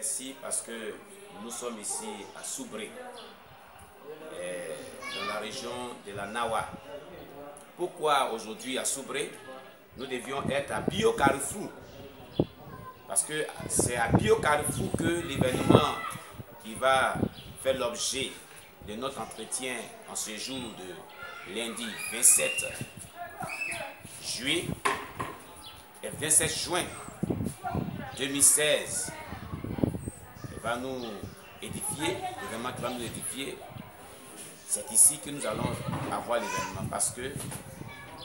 merci parce que nous sommes ici à Soubré, dans la région de la Nawa. Pourquoi aujourd'hui à Soubré? Nous devions être à Bio Carrefour. Parce que c'est à Bio Carrefour que l'événement qui va faire l'objet de notre entretien en ce jour de lundi 27 juillet et 27 juin 2016 va nous édifier, l'événement qui va nous édifier. C'est ici que nous allons avoir l'événement. Parce que,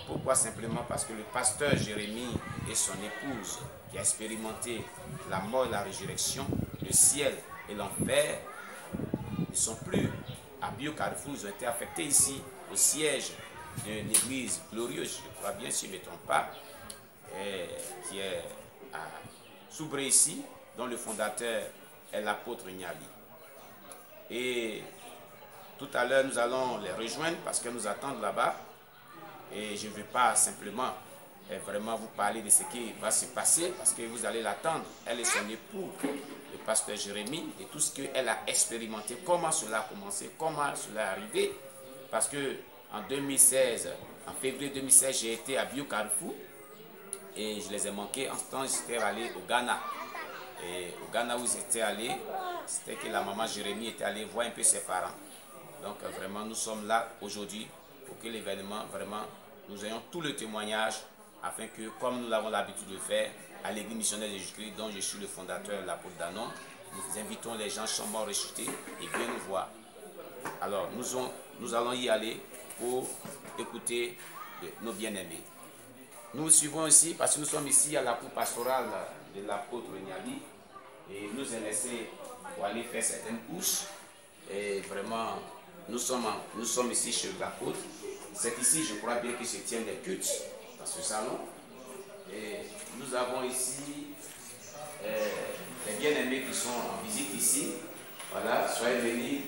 pourquoi simplement? Parce que le pasteur Jérémie et son épouse, qui a expérimenté la mort et la résurrection, le ciel et l'enfer, ne sont plus à Bio Carrefour, ils ont été affectés ici, au siège d'une église glorieuse, je crois bien, si je ne me trompe pas, qui est à Soubré ici, dont le fondateur est l'apôtre Niali. Et tout à l'heure, nous allons les rejoindre parce que nous attendent là-bas. Et je ne vais pas simplement vraiment vous parler de ce qui va se passer parce que vous allez l'attendre. Elle et son époux, le pasteur Jérémie, et tout ce qu'elle a expérimenté, comment cela a commencé, comment cela est arrivé. Parce que en 2016, en février 2016, j'ai été à Bio Carrefour et je les ai manqués. En ce temps, j'étais allé au Ghana. Et au Ghana où ils étaient allés, c'était que la maman Jérémie était allée voir un peu ses parents. Donc vraiment, nous sommes là aujourd'hui pour que l'événement, vraiment, nous ayons tout le témoignage afin que, comme nous l'avons l'habitude de faire à l'église missionnaire de Jésus-Christ, dont je suis le fondateur, l'apôtre Danon, nous invitons les gens qui sont morts ressuscités et viennent nous voir. Alors, nous allons y aller pour écouter nos bien-aimés. Nous suivons aussi, parce que nous sommes ici à la cour pastorale de l'apôtre Niali, et nous est laissé pour aller faire certaines courses. Et vraiment, nous sommes ici chez l'apôtre. C'est ici, je crois bien, que se tiennent les cultes, dans ce salon. Et nous avons ici les bien-aimés qui sont en visite ici. Voilà, soyez bénis.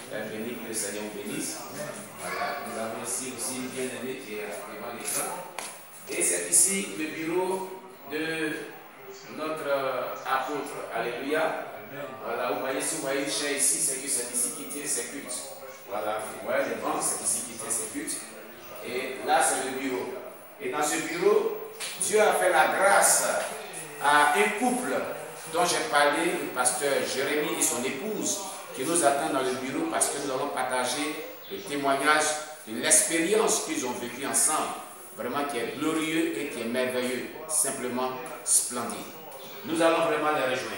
Bienvenue, que le Seigneur vous bénisse. Voilà, nous avons ici aussi une bien-aimée qui est devant l'écran. Et c'est ici le bureau de notre apôtre. Alléluia. Voilà, vous voyez, si vous voyez une chaise ici, c'est que c'est ici qui tient ses cultes. Voilà, vous voyez les bancs, c'est ici qui tient ses cultes. Et là, c'est le bureau. Et dans ce bureau, Dieu a fait la grâce à un couple dont j'ai parlé, le pasteur Jérémie et son épouse, qui nous attendent dans le bureau parce que nous allons partager le témoignage de l'expérience qu'ils ont vécue ensemble. Vraiment qui est glorieux et qui est merveilleux, simplement splendide. Nous allons vraiment les rejoindre.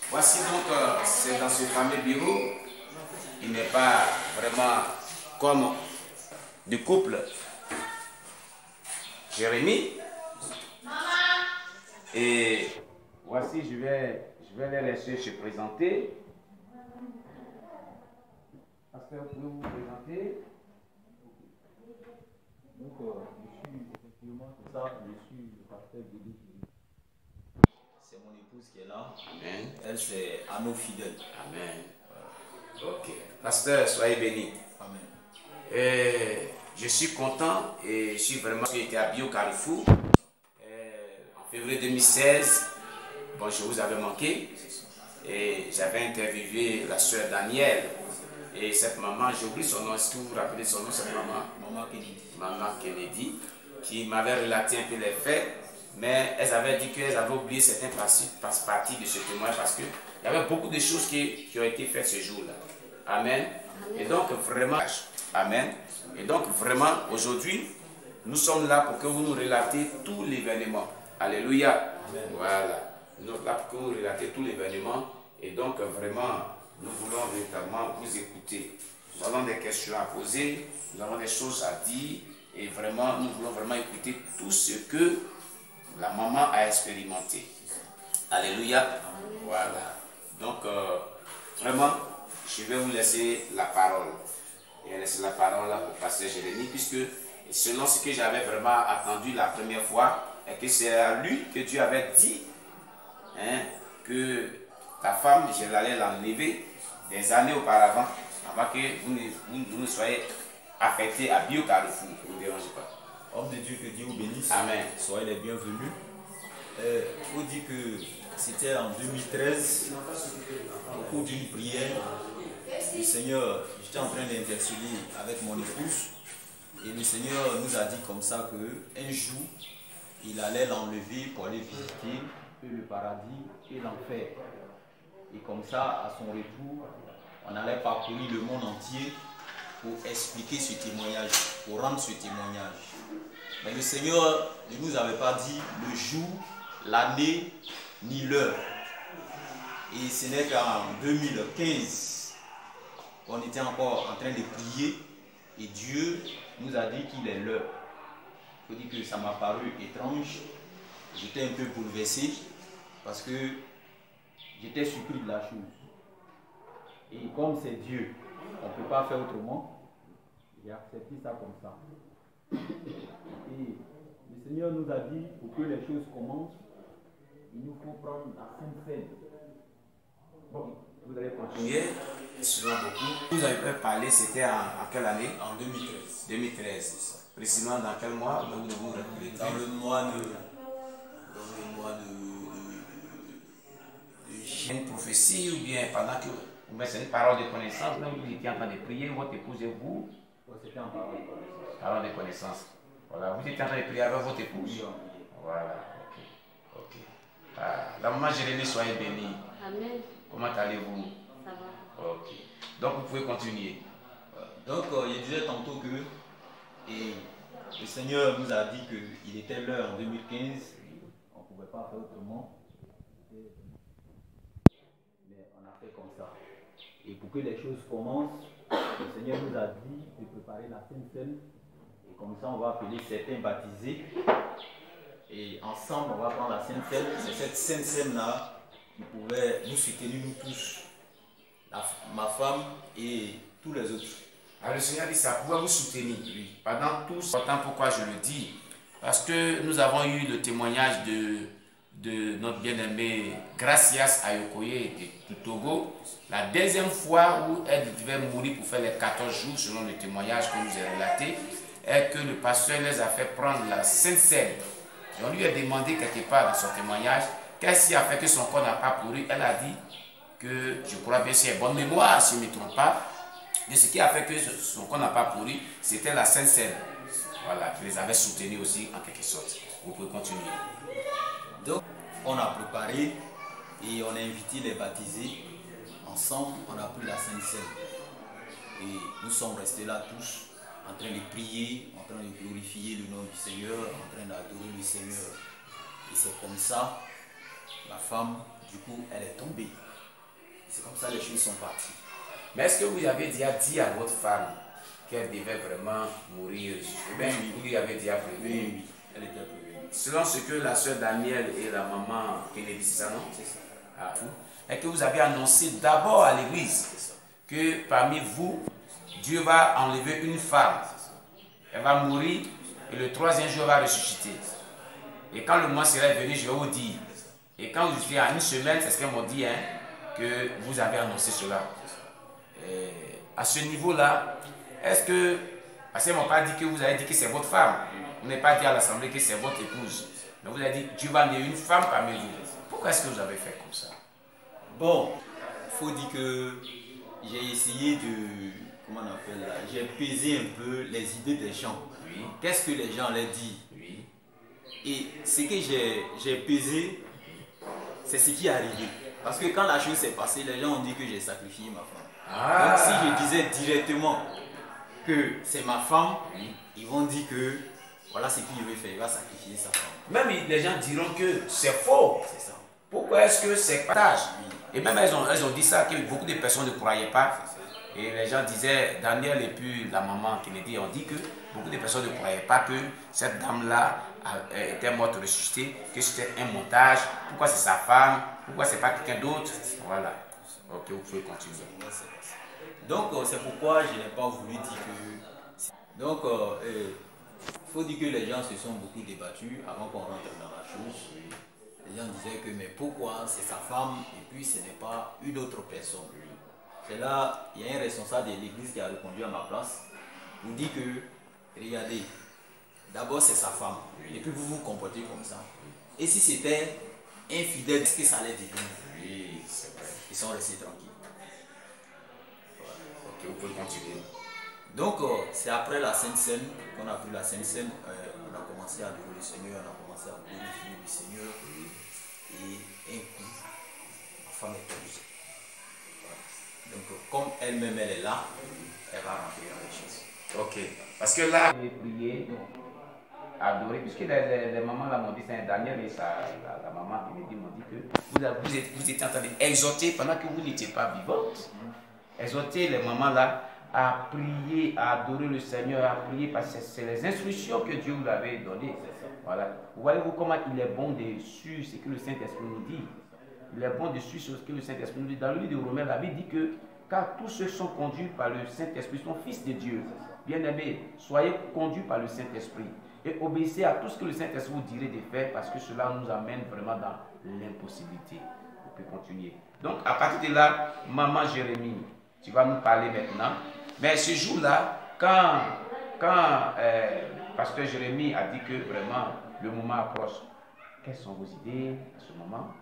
Voici donc, c'est dans ce fameux bureau, il n'est pas vraiment comme du couple Jérémie. Et voici, je vais les laisser se présenter. Pasteur, vous pouvez vous présenter? Donc, je suis effectivement, c'est ça, je suis le pasteur Guédé. C'est mon épouse qui est là. Amen. Elle, c'est Anneau Fidèle. Amen. Ok. Pasteur, soyez béni. Amen. Je suis content et je suis vraiment. J'ai été à Bio Carrefour en février 2016. Bon, je vous avais manqué. Et j'avais interviewé la soeur Danielle. Et cette maman, j'ai oublié son nom. Est-ce que vous vous rappelez son nom, cette maman? Maman Kennedy. Maman Kennedy, qui m'avait relaté un peu les faits, mais elles avaient dit qu'elles avaient oublié certaines parties de ce témoignage parce qu'il y avait beaucoup de choses qui ont été faites ce jour-là. Amen. Et donc vraiment, amen. Et donc vraiment, aujourd'hui, nous sommes là pour que vous nous relatiez tout l'événement. Alléluia. Amen. Voilà. Nous sommes là pour que vous nous relatiez tout l'événement. Et donc vraiment, nous voulons véritablement vous écouter. Nous avons des questions à poser, nous avons des choses à dire et vraiment, nous voulons vraiment écouter tout ce que la maman a expérimenté. Alléluia. Voilà. Donc, vraiment, je vais vous laisser la parole. Et laisser la parole au pasteur Jérémie, puisque selon ce que j'avais vraiment attendu la première fois, et que c'est à lui que Dieu avait dit que ta femme, je l'allais l'enlever des années auparavant, avant que vous ne soyez affectés à Bio Carrefour. Ne vous dérangez pas. Homme de Dieu, que Dieu vous bénisse. Amen. Soyez les bienvenus. Il faut dire que c'était en 2013, au cours d'une prière, le Seigneur, j'étais en train d'intercéder avec mon épouse, et le Seigneur nous a dit comme ça qu'un jour, il allait l'enlever pour aller visiter le paradis et l'enfer. Et comme ça, à son retour, on allait parcourir le monde entier pour expliquer ce témoignage, pour rendre ce témoignage. Mais le Seigneur ne nous avait pas dit le jour, l'année, ni l'heure. Et ce n'est qu'en 2015 qu'on était encore en train de prier et Dieu nous a dit qu'il est l'heure. Il faut dire que ça m'a paru étrange. J'étais un peu bouleversé parce que j'étais surpris de la chose. Et comme c'est Dieu, on ne peut pas faire autrement. J'ai accepté ça comme ça. Et le Seigneur nous a dit, pour que les choses commencent, il nous faut prendre la Sainte Seine. Bon, vous allez continuer. Souvent beaucoup. Vous avez parlé, c'était en quelle année? En 2013. 2013. Précisément dans quel mois? Dans le mois de une prophétie ou bien pendant que vous mettez une parole de connaissance, là vous étiez en train de prier, votre épouse et vous? C'était en parole de connaissance. Parole de connaissance. Voilà, vous étiez en train de prier avec votre épouse? Oui. Voilà, ok. La maman Jérémie, soyez bénie. Amen. Comment allez-vous? Ça va. Ok. Donc vous pouvez continuer. Donc je disais tantôt que le Seigneur nous a dit qu'il était l'heure en 2015, on ne pouvait pas faire autrement. Mais on a fait comme ça. Et pour que les choses commencent, le Seigneur nous a dit de préparer la Sainte Seine. Et comme ça, on va appeler certains baptisés. Et ensemble, on va prendre la Sainte Seine. C'est cette Sainte Seine-là qui pouvait nous soutenir, nous tous, ma femme et tous les autres. Alors le Seigneur dit ça pouvait vous soutenir pendant tout ce temps. Pourquoi je le dis? Parce que nous avons eu le témoignage de notre bien-aimée Gracias Ayokoye du Togo. La deuxième fois où elle devait mourir pour faire les 14 jours, selon le témoignage que nous avons relaté, est que le pasteur les a fait prendre la Sainte Seine. Et on lui a demandé quelque part dans son témoignage qu'est-ce qui a fait que son corps n'a pas pourri. Elle a dit que, je crois bien, c'est bonne mémoire, si je ne me trompe pas, de ce qui a fait que son corps n'a pas pourri, c'était la Sainte Seine. Voilà, qui les avait soutenus aussi en quelque sorte. Vous pouvez continuer. Donc, on a préparé et on a invité les baptisés. Ensemble, on a pris la Sainte Seine. Et nous sommes restés là tous, en train de prier, en train de glorifier le nom du Seigneur, en train d'adorer le Seigneur. Et c'est comme ça, ma femme, du coup, elle est tombée. C'est comme ça que les choses sont parties. Mais est-ce que vous avez déjà dit à votre femme qu'elle devait vraiment mourir? Vous lui avez déjà prévenu? Oui, elle était prévenue. Selon ce que la soeur Danielle et la maman Kennedy, c'est ça, non? C'est ça. Ah, est-ce que vous avez annoncé d'abord à l'église que parmi vous, Dieu va enlever une femme? Elle va mourir et le troisième jour elle va ressusciter. Et quand le mois sera venu, je vais vous dire. Et quand vous étiez à une semaine, c'est ce qu'elle m'a dit, hein, que vous avez annoncé cela. Et à ce niveau-là, est-ce que, parce qu'elle ne m'a pas dit que vous avez dit que c'est votre femme, vous n'avez pas dit à l'assemblée que c'est votre épouse, mais vous avez dit Dieu va enlever une femme parmi vous. Pourquoi est-ce que vous avez fait comme ça? Bon, il faut dire que j'ai essayé de, comment on appelle là, j'ai pesé un peu les idées des gens. Oui. Qu'est-ce que les gens allaient dire? Oui. Et ce que j'ai pesé, c'est ce qui est arrivé. Parce que quand la chose s'est passée, les gens ont dit que j'ai sacrifié ma femme. Ah. Donc si je disais directement que c'est ma femme, ils vont dire que voilà ce qu'il veut faire, il va sacrifier sa femme. Même les gens diront que c'est faux. C'est ça. Pourquoi est-ce que c'est partage? Et même elles ont dit ça, que beaucoup de personnes ne croyaient pas. Et les gens disaient, Daniel et puis la maman Kennedy ont dit que beaucoup de personnes ne croyaient pas que cette dame-là était morte ressuscitée, que c'était un montage. Pourquoi c'est sa femme? Pourquoi c'est pas quelqu'un d'autre? Voilà. Ok, vous pouvez continuer. Donc c'est pourquoi je n'ai pas voulu dire que... Donc il faut dire que les gens se sont beaucoup débattus avant qu'on rentre dans la chose. Les gens disaient que mais pourquoi c'est sa femme et puis ce n'est pas une autre personne. C'est là, il y a un responsable de l'église qui a répondu à ma place pour dire que, regardez, d'abord c'est sa femme et puis vous vous comportez comme ça. Et si c'était infidèle, est-ce que ça allait devenir? Oui, c'est vrai. Ils sont restés tranquilles. Ok, vous pouvez continuer. Donc, c'est après la Sainte Seine qu'on a pris la Sainte Seine. On a commencé à adorer le Seigneur, on a commencé à glorifier le Seigneur. Et un coup, ma femme est tombée. Donc, comme elle-même, elle est là, elle va rentrer dans les choses. Ok. Parce que là, j'ai prié, adoré, puisque les mamans là m'ont dit, c'est Daniel et la maman qui m'ont dit que vous étiez en train d'exhorter pendant que vous n'étiez pas vivante. Exhorter les mamans là à prier, à adorer le Seigneur, à prier parce que c'est les instructions que Dieu vous avait données. Voilà. Vous voyez-vous comment il est bon de suivre ce que le Saint-Esprit nous dit. Il est bon de suivre ce que le Saint-Esprit nous dit. Dans le livre de Romains, la Bible dit que car tous ceux sont conduits par le Saint-Esprit sont fils de Dieu. Bien-aimés, soyez conduits par le Saint-Esprit et obéissez à tout ce que le Saint-Esprit vous dirait de faire parce que cela nous amène vraiment dans l'impossibilité. Vous pouvez continuer. Donc, à partir de là, maman Jérémie, tu vas nous parler maintenant. Mais ce jour-là, quand pasteur Jérémie a dit que vraiment le moment approche, quelles sont vos idées à ce moment?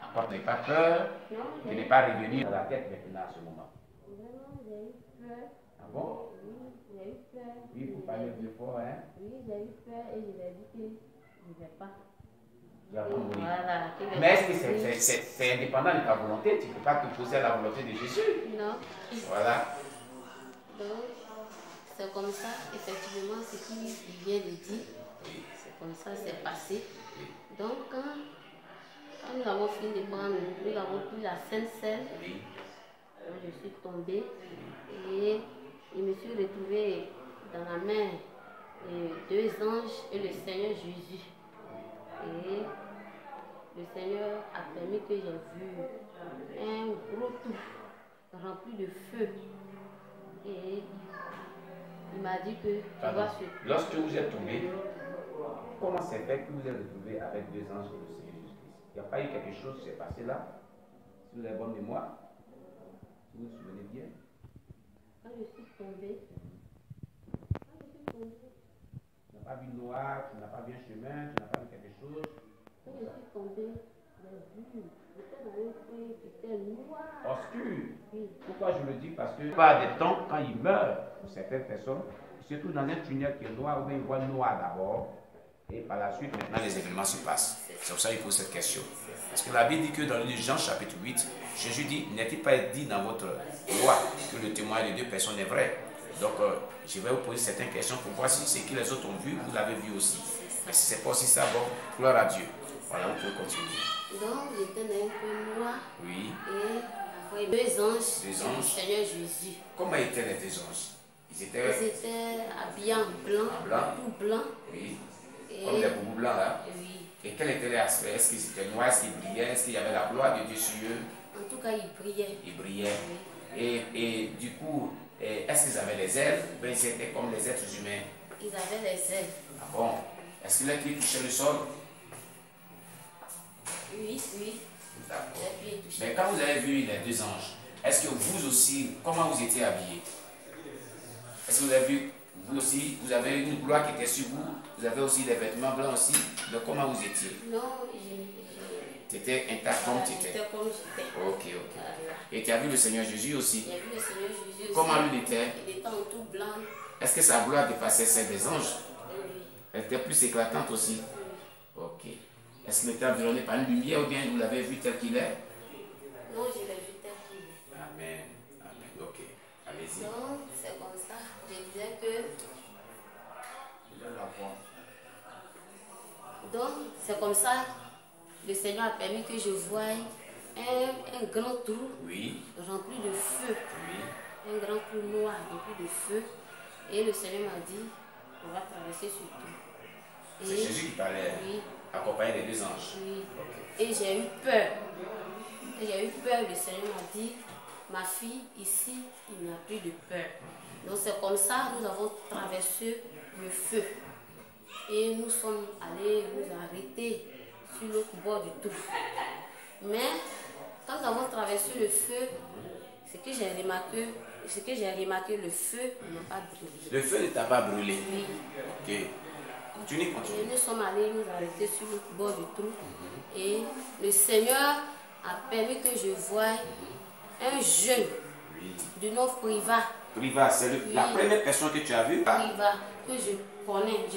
Encore n'ayez pas peur de ne pas revenir à la tête maintenant à ce moment. Vraiment, j'ai eu peur. Ah bon? Oui, j'ai eu peur. Oui, il faut parler plus fort, hein? Oui, j'ai eu peur et je lui ai dit que je ne vais pas. Tu vas pas mourir. Voilà. Mais est-ce que c'est indépendant de ta volonté? Tu ne peux pas te poser à la volonté de Jésus. Non. Voilà. Donc, c'est comme ça, effectivement, ce qu'il vient de dire, c'est comme ça, c'est passé. Donc, quand nous avons fini de prendre, nous avons pris la Sainte Seine, Oui. je suis tombée et je me suis retrouvée dans la main deux anges et le Seigneur Jésus. Et le Seigneur a permis que j'ai vu un gros tout rempli de feu. Et il m'a dit que tu vas se... Lorsque vous êtes tombé, comment c'est fait que vous êtes retrouvé avec deux anges et le Seigneur Jésus-Christ? Il n'y a pas eu quelque chose qui s'est passé là? Si vous avez bonne mémoire, si vous vous souvenez bien. Quand je suis tombée, Tu n'as pas vu noir, tu n'as pas vu un chemin, tu n'as pas vu quelque chose. quand je suis tombée, j'ai vu, j'étais dans un coin qui était noir. Obscur. Oui. Pourquoi je le dis? Parce que par des temps, quand ils meurent, pour certaines personnes, ils se trouvent dans un tunnel qui est noir, où ils voient noir d'abord, et par la suite, maintenant les événements se passent. C'est pour ça qu'il pose cette question. Parce que la Bible dit que dans le livre de Jean chapitre 8, Jésus dit, n'est-il pas dit dans votre loi que le témoignage de deux personnes est vrai? Donc, je vais vous poser certaines questions pour voir si ce que les autres ont vu, vous l'avez vu aussi. Mais si ce n'est pas aussi ça, bon, gloire à Dieu. Voilà, vous pouvez continuer. Donc j'étais dans un coin noir. Oui. Et deux anges. Deux anges. Le Seigneur Jésus. Comment étaient les deux anges? Ils étaient Habillés en blanc. En blanc. Tout blanc. Oui. Et Comme des boubous blancs là. oui. Et quel était l'aspect? Est-ce qu'ils étaient noirs? Est-ce qu'ils brillaient? Est-ce qu'il y avait la gloire de Dieu sur eux? En tout cas, ils brillaient. Ils brillaient. Oui. Et du coup, est-ce qu'ils avaient les ailes? Ben, ils étaient comme les êtres humains. Ils avaient les ailes. Ah bon? Est-ce que les pieds touchaient le sol? Oui, oui. D'accord. Les pieds touchaient. Mais quand vous avez vu les deux anges, est-ce que vous aussi, comment vous étiez habillés? Est-ce que vous avez vu, vous aussi, vous avez une gloire qui était sur vous? Vous avez aussi des vêtements blancs aussi? Donc comment vous étiez? Non, Tu étais intact comme tu étais? j'étais comme j'étais. Ok, ok. Voilà. Et tu as vu le Seigneur Jésus aussi? J'ai vu le Seigneur Jésus aussi. Comment lui il était? Il était en tout blanc. Est-ce que sa gloire dépassait celle des anges? Oui. Elle était plus éclatante aussi? Ok. Est-ce qu'il était environné par une lumière ou bien vous l'avez vu tel qu'il est? Non, je l'ai vu tel qu'il est. Amen. Amen. Ok. Allez-y. Donc, c'est comme ça. Je disais que... Donc, c'est comme ça. Le Seigneur a permis que je voie un grand trou Oui. rempli de feu. Oui. Un grand trou noir rempli de feu. Et le Seigneur m'a dit, on va traverser ce trou. C'est Jésus qui parlait, Oui. accompagné des deux anges. Oui. Ok. Et j'ai eu peur. Et j'ai eu peur. Le Seigneur m'a dit, ma fille, ici, il n'y a plus de peur. Donc c'est comme ça que nous avons traversé le feu. Et nous sommes allés nous arrêter sur l'autre bord du trou. Mais quand nous avons traversé le feu, ce que j'ai remarqué, le feu n'a pas brûlé. Le feu ne t'a pas brûlé. Oui. Ok. Continue. Et nous sommes allés nous arrêter sur le bord du trou. Et le Seigneur a permis que je voie un jeune du nom Priva. Priva, c'est la première personne que tu as vue? Priva, que je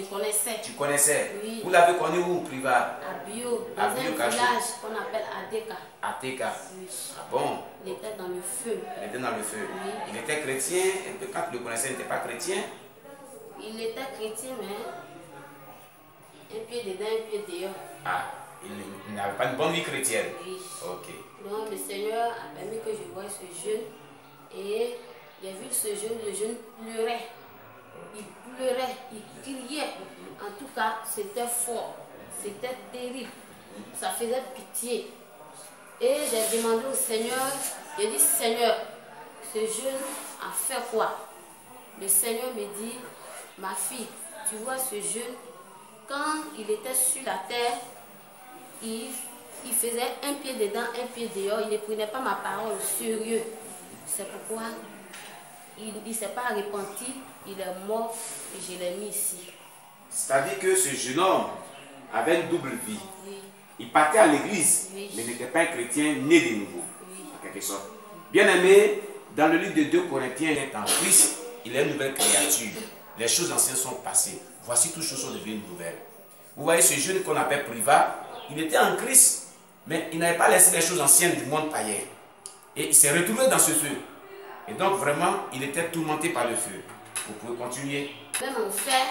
connaissais. Tu connaissais? Oui. Vous l'avez connu où, Priva? À Bio, dans À un Bio, village qu'on appelle Adeka. Ateka. Oui. Ah bon? Il était dans le feu. Il était dans le feu. Oui. Il était chrétien. Et puis quand tu le connaissais, il n'était pas chrétien. Il était chrétien, mais un pied dedans, un pied dehors. Ah, il n'avait pas une bonne vie chrétienne. Oui. Ok. Donc le Seigneur a permis que je voie ce jeune. Et j'ai vu ce jeune, le jeune pleurait. Il pleurait, il criait. En tout cas, c'était fort. C'était terrible. Ça faisait pitié. Et j'ai demandé au Seigneur, j'ai dit, Seigneur, ce jeune a fait quoi? Le Seigneur me dit, ma fille, tu vois ce jeune, quand il était sur la terre, il faisait un pied dedans, un pied dehors. Il ne prenait pas ma parole au sérieux. C'est pourquoi il ne s'est pas repenti, il est mort et je l'ai mis ici. C'est-à-dire que ce jeune homme avait une double vie. Oui. Il partait à l'église, Oui. mais n'était pas un chrétien né de nouveau, Oui. en quelque sorte. Bien aimé, dans le livre de 2 Corinthiens, il est en Christ, il est une nouvelle créature. Les choses anciennes sont passées. Voici toutes choses sont devenues nouvelles. Vous voyez ce jeune qu'on appelle Priva, il était en Christ, mais il n'avait pas laissé les choses anciennes du monde païen. Et il s'est retrouvé dans ce feu. Et donc vraiment, il était tourmenté par le feu. Vous pouvez continuer. Même en fait,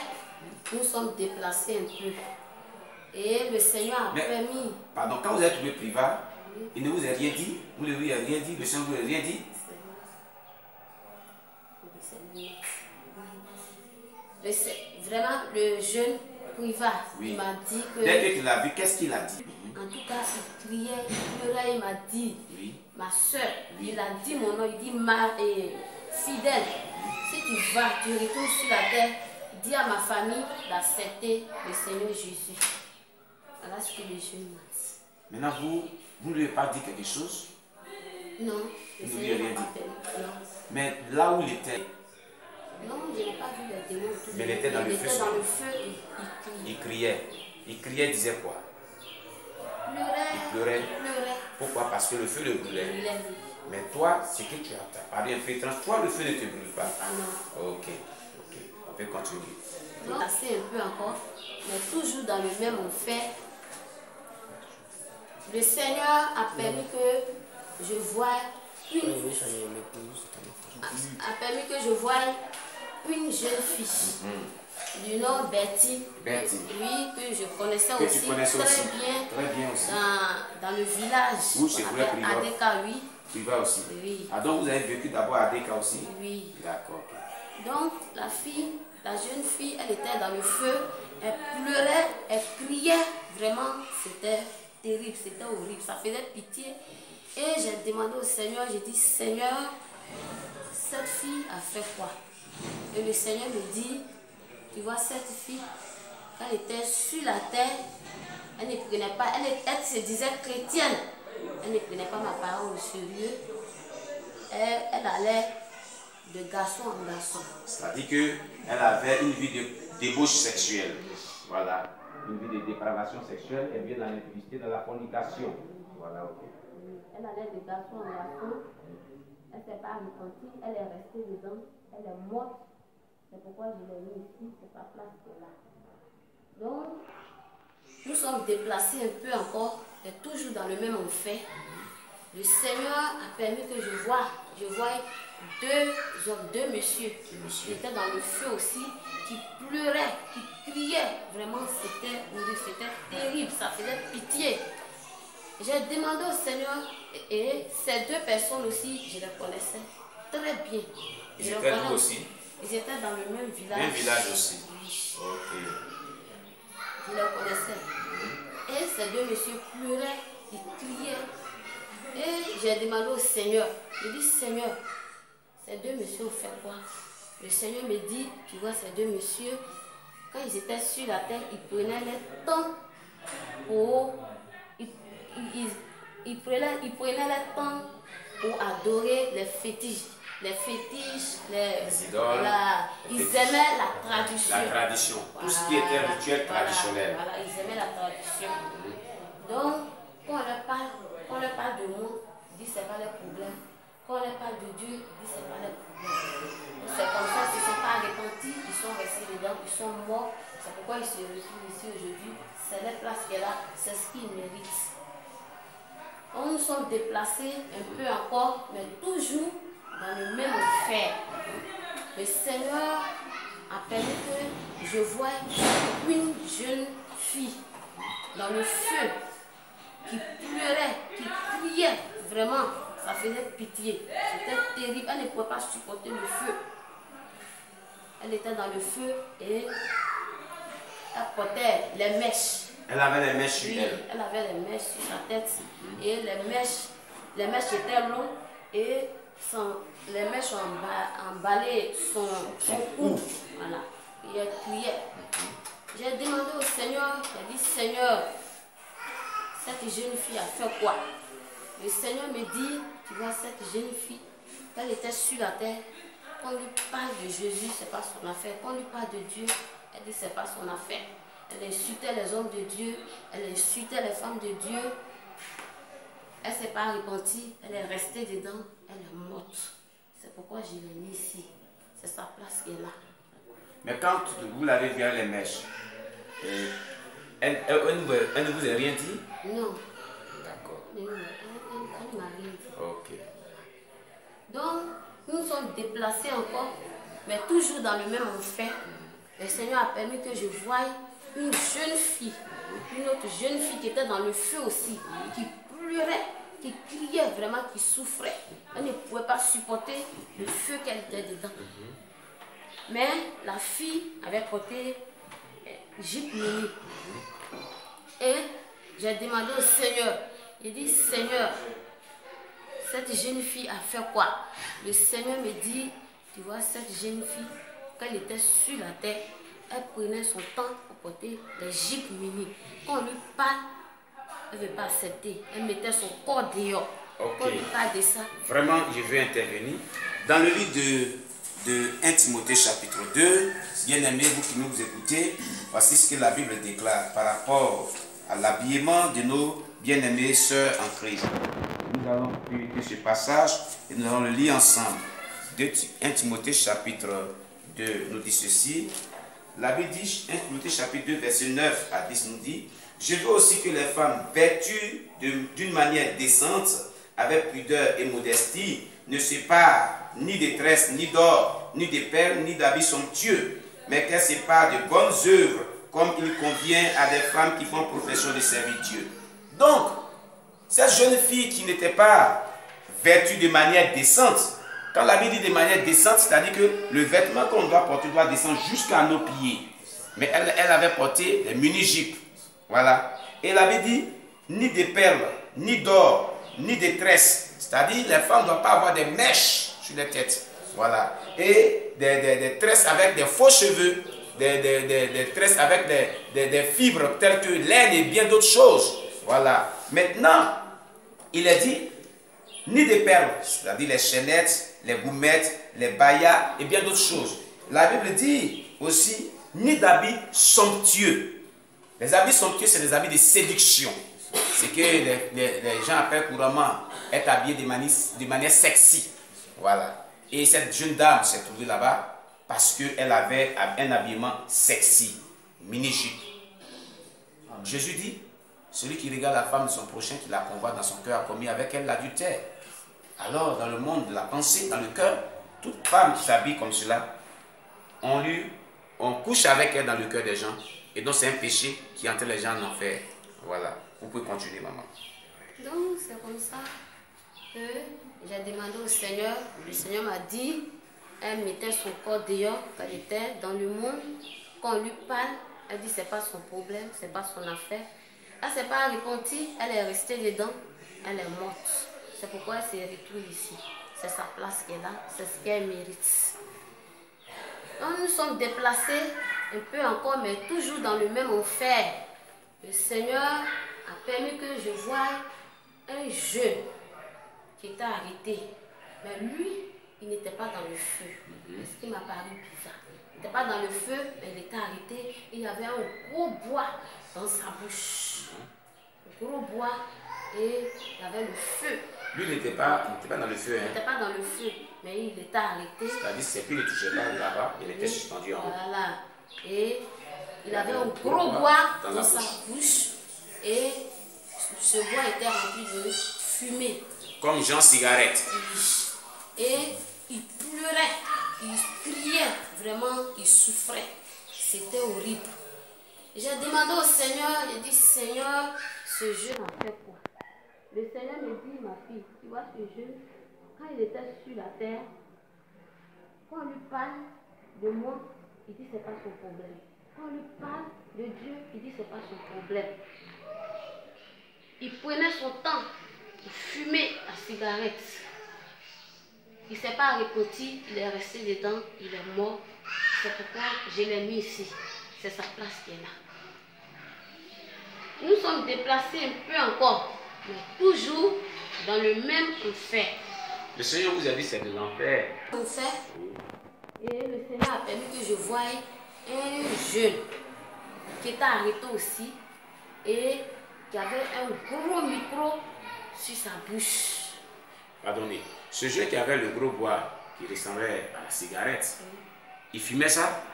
nous sommes déplacés un peu. Et le Seigneur a permis. Pardon, quand vous avez trouvé Priva, il ne vous a rien dit? Vous ne lui avez rien dit? Le Seigneur ne vous a rien dit? Vraiment, le jeune Priva, il m'a dit que... Dès que tu l'as vu, qu'est-ce qu'il a dit? En tout cas, il criait, il pleurait, il m'a dit, ma soeur, il a dit mon nom, il dit, ma fidèle, si tu vas, tu retournes sur la terre, dis à ma famille d'accepter le Seigneur Jésus. Voilà ce que le jeune m'a dit. Maintenant, vous ne lui avez pas dit quelque chose? Non, le Vous ne lui Seigneur avez m'a rien pas fait. Non. Mais là où il était, Non, je n'ai pas vu les démons. mais il était dans le feu. Il était dans le feu et il criait. il criait. Il criait, il disait quoi? Il pleurait. Pourquoi? Parce que le feu le brûlait. Mais toi, ce que tu as parlé un peu étrange, toi, le feu ne te brûle pas. Ah non. Ok. On peut continuer. Donc, assez un peu encore, mais toujours dans le même fait. Le Seigneur a permis que je voie une jeune fille du nom Betty. Oui, que je connaissais aussi très bien aussi. Dans le village. Où c'est vrai, Adeka, oui. Priva aussi. Oui. Ah, donc vous avez vécu d'abord à Adeka aussi? Oui. D'accord. Donc la fille, la jeune fille, elle était dans le feu, elle pleurait, elle criait. Vraiment, c'était terrible, c'était horrible, ça faisait pitié. Et j'ai demandé au Seigneur, j'ai dit, Seigneur, cette fille a fait quoi? Et le Seigneur me dit, tu vois, cette fille, quand elle était sur la terre, elle ne prenait pas, elle se disait chrétienne. Elle ne prenait pas ma parole au sérieux. Elle allait de garçon en garçon. C'est-à-dire qu'elle avait une vie de débauche sexuelle. Voilà. Une vie de dépravation sexuelle. Elle vient dans l'impudicité, dans la fornication. Voilà, ok. Elle allait de garçon en garçon. Elle ne s'est pas repentie. Elle est restée dedans. Elle est morte. C'est pourquoi je l'ai mis ici. C'est sa place qui est là. Donc, nous sommes déplacés un peu encore, mais toujours dans le même fait. Le Seigneur a permis que je voie deux messieurs qui étaient dans le feu aussi, qui pleuraient, qui criaient. Vraiment, c'était horrible, c'était terrible, ça faisait pitié. J'ai demandé au Seigneur, et ces deux personnes aussi, je les connaissais très bien. Ils étaient où aussi? Ils étaient dans le même village. Même village aussi. Oui. Ok. Je les connaissais. Et ces deux messieurs pleuraient, ils criaient. Et j'ai demandé au Seigneur, je dis, Seigneur, ces deux messieurs ont fait quoi? Le Seigneur me dit, tu vois, ces deux messieurs, quand ils étaient sur la terre, ils prenaient le temps pour... Ils prenaient le temps pour adorer les fétiches. les fétiches, les idoles, ils aimaient la tradition. La tradition, tout ce qui était rituel traditionnel. Voilà, ils aimaient la tradition. Donc, quand on leur parle de moi, ils disent c'est pas leur problème. Quand on leur parle de Dieu, ils disent c'est pas leur problème. C'est comme ça, ils ne sont pas repentis, ils sont restés dedans, ils sont morts. C'est pourquoi ils se retrouvent ici aujourd'hui. C'est la place qu'elle a, c'est ce qu'ils méritent. On nous sommes déplacés un peu encore, mais toujours dans le même enfer. Le Seigneur a permis que je voie une jeune fille dans le feu qui pleurait, qui criait, vraiment, ça faisait pitié. C'était terrible, elle ne pouvait pas supporter le feu. Elle était dans le feu et elle portait les mèches. Elle avait les mèches sur Oui, elle. elle avait les mèches sur sa tête. Et les mèches étaient longues et les mèches ont emballé son cou. Voilà. Et elle criait. J'ai demandé au Seigneur, j'ai dit Seigneur, cette jeune fille a fait quoi? Le Seigneur me dit, tu vois, cette jeune fille, elle était sur la terre. Quand on lui parle de Jésus, ce n'est pas son affaire. Quand on lui parle de Dieu, elle dit ce n'est pas son affaire. Elle insultait les hommes de Dieu, elle insultait les femmes de Dieu. Elle ne s'est pas repentie, elle est restée dedans, elle est morte. C'est pourquoi je l'ai mis ici. C'est sa place qui est là. Mais quand vous l'avez vu les mèches, elle ne vous a rien dit? Non. D'accord. Elle ne m'a rien dit. Ok. Donc, nous sommes déplacés encore, mais toujours dans le même enfer. Le Seigneur a permis que je voie une jeune fille, une autre jeune fille qui était dans le feu aussi, qui pleurait, qui criait vraiment, qui souffrait. Elle ne pouvait pas supporter le feu qu'elle était dedans. Mais la fille avait porté jupe mini. Et j'ai demandé au Seigneur, j'ai dit Seigneur, cette jeune fille a fait quoi? Le Seigneur me dit, tu vois, cette jeune fille, quand elle était sur la terre, elle prenait son temps pour porter les jupes mini. Quand on lui parle, elle ne veut pas accepter. Elle mettait son corps dehors. Ok. Quand on lui parle de ça. Vraiment, je veux intervenir. Dans le livre de 1 Timothée chapitre 2, bien aimés, vous qui nous écoutez, voici ce que la Bible déclare par rapport à l'habillement de nos bien-aimées sœurs en Christ. Nous allons publier ce passage et nous allons le lire ensemble. 1 Timothée chapitre 2 nous dit ceci. La Bible dit, 1 Timothée chapitre 2 verset 9 à 10 nous dit: je veux aussi que les femmes vêtues d'une manière décente, avec pudeur et modestie, ne se parent ni de tresses, ni d'or, ni de perles, ni d'habits somptueux, mais qu'elles se parent de bonnes œuvres, comme il convient à des femmes qui font profession de servir Dieu. Donc, cette jeune fille qui n'était pas vêtue de manière décente, quand la Bible dit de manière décente, c'est-à-dire que le vêtement qu'on doit porter doit descendre jusqu'à nos pieds. Mais elle avait porté des mini-jupes. Voilà. Et la Bible dit, ni de perles, ni d'or, ni de tresses. C'est-à-dire les femmes ne doivent pas avoir des mèches sur les têtes. Voilà. Et des tresses avec des faux cheveux, des tresses avec des fibres telles que laine et bien d'autres choses. Voilà. Maintenant, il est dit, ni des perles, c'est-à-dire les chaînettes, les goumettes, les bayas et bien d'autres choses. La Bible dit aussi, ni d'habits somptueux. Les habits somptueux, c'est des habits de séduction. C'est que les gens appellent couramment être habillés de manière sexy. Voilà. Et cette jeune dame s'est trouvée là-bas parce qu'elle avait un habillement sexy, mini-jupe. Jésus dit, celui qui regarde la femme de son prochain, qui la convoite dans son cœur, a commis avec elle l'adultère. Alors, dans le monde de la pensée, dans le cœur, toute femme qui s'habille comme cela, on couche avec elle dans le cœur des gens. Et donc, c'est un péché qui entraîne les gens en enfer. Voilà. Vous pouvez continuer, maman. Donc, c'est comme ça que j'ai demandé au Seigneur. Le Seigneur m'a dit, elle mettait son corps dehors, qu'elle était dans le monde. Quand on lui parle, elle dit, c'est pas son problème, c'est pas son affaire. Elle ne s'est pas repentie, elle est restée dedans, elle est morte. C'est pourquoi elle se retrouve ici. C'est sa place qui est là, c'est ce qu'elle mérite. Donc, nous sommes déplacés un peu encore, mais toujours dans le même enfer. Le Seigneur a permis que je voie un jeune qui était arrêté. Mais lui, il n'était pas dans le feu. Ce qui m'a paru bizarre. Il n'était pas dans le feu, mais il était arrêté. Il y avait un gros bois dans sa bouche. Un gros bois et il y avait le feu. Lui, il n'était pas dans le feu. Il n'était pas dans le feu, mais il était arrêté. C'est-à-dire, c'est plus, il ne touchait pas là-bas, il était suspendu en haut. Voilà. Et il avait un gros bois dans sa bouche. Et ce bois était rempli de fumée. Comme Jean Cigarette. Et il pleurait, il criait, vraiment, il souffrait. C'était horrible. J'ai demandé au Seigneur, j'ai dit, Seigneur, ce jeune a fait quoi? Le Seigneur me dit, ma fille, tu vois ce jeune, quand il était sur la terre, quand on lui parle de moi, il dit c'est pas son problème. Quand on lui parle de Dieu, il dit c'est pas son problème. Il prenait son temps pour fumer la cigarette. Il ne s'est pas repenti, il est resté dedans, il est mort. C'est pourquoi je l'ai mis ici. C'est sa place qui est là. Nous sommes déplacés un peu encore, mais toujours dans le même enfer. Le Seigneur vous a dit c'est de l'enfer. Enfer. Et le Seigneur a permis que je voie un jeune qui était arrêté aussi et qui avait un gros micro sur sa bouche. Pardonnez, ce jeune qui avait le gros bois qui ressemblait à la cigarette, il fumait ça?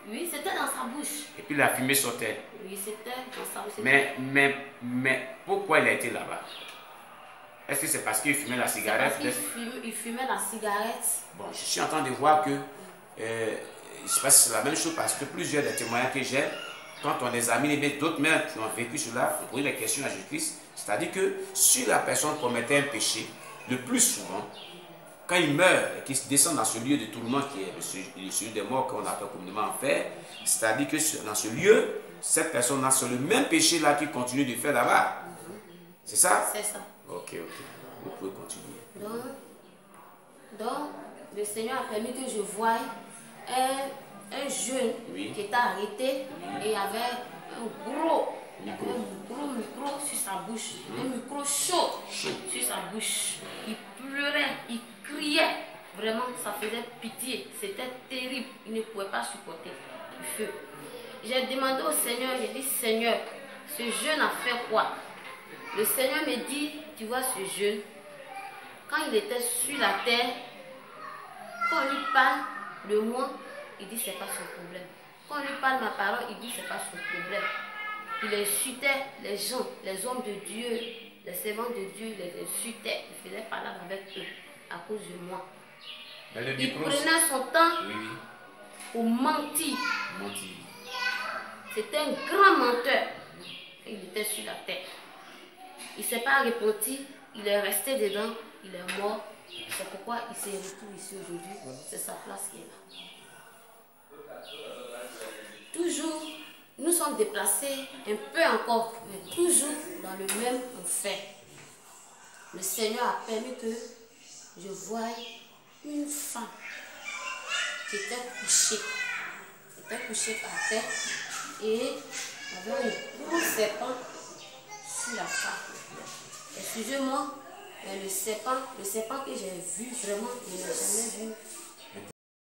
Oui, c'était dans sa bouche. Et puis la fumée sortait. Oui, c'était dans sa bouche. Mais pourquoi il a été là-bas? Est-ce que c'est parce qu'il fumait la cigarette? Parce qu'il fumait la cigarette. Bon, je suis en train de voir que je ne sais pas si c'est la même chose parce que plusieurs des témoignages que j'ai, quand on les a mis, mais d'autres même qui ont vécu cela, on pose des questions à Jésus-Christ. C'est-à-dire que si la personne commettait un péché, le plus souvent, quand il meurt et qu'il descend dans ce lieu de tourment qui est celui des morts qu'on appelle communément enfer, c'est-à-dire que dans ce lieu, cette personne-là, c'est le même péché-là qu'il continue de faire là-bas. C'est ça? C'est ça. Ok. Vous pouvez continuer. Donc, le Seigneur a permis que je voie un jeune qui était arrêté et avait un gros micro sur sa bouche, un micro chaud sur sa bouche. Il pleurait, il criait, vraiment ça faisait pitié, c'était terrible, il ne pouvait pas supporter le feu. J'ai demandé au Seigneur, j'ai dit Seigneur, ce jeune a fait quoi? Le Seigneur me dit, tu vois ce jeune, quand il était sur la terre, quand on lui parle de moi, il dit c'est pas son problème. Quand on lui parle ma parole, il dit c'est pas son problème. Il insultait les gens, les hommes de Dieu, les servants de Dieu, les insultait. Il faisait parler avec eux à cause de moi. Il prenait son temps pour mentir. C'était un grand menteur. Il était sur la terre. Il ne s'est pas repenti, il est resté dedans, il est mort. C'est pourquoi il s'est retrouvé ici aujourd'hui. C'est sa place qui est là. Toujours, nous sommes déplacés un peu encore, mais toujours dans le même enfer. Le Seigneur a permis que je voie une femme qui était couchée. Elle était couchée par terre et avait un gros serpent sur la femme. Excusez-moi, mais le serpent que j'ai vu, vraiment, je n'ai jamais vu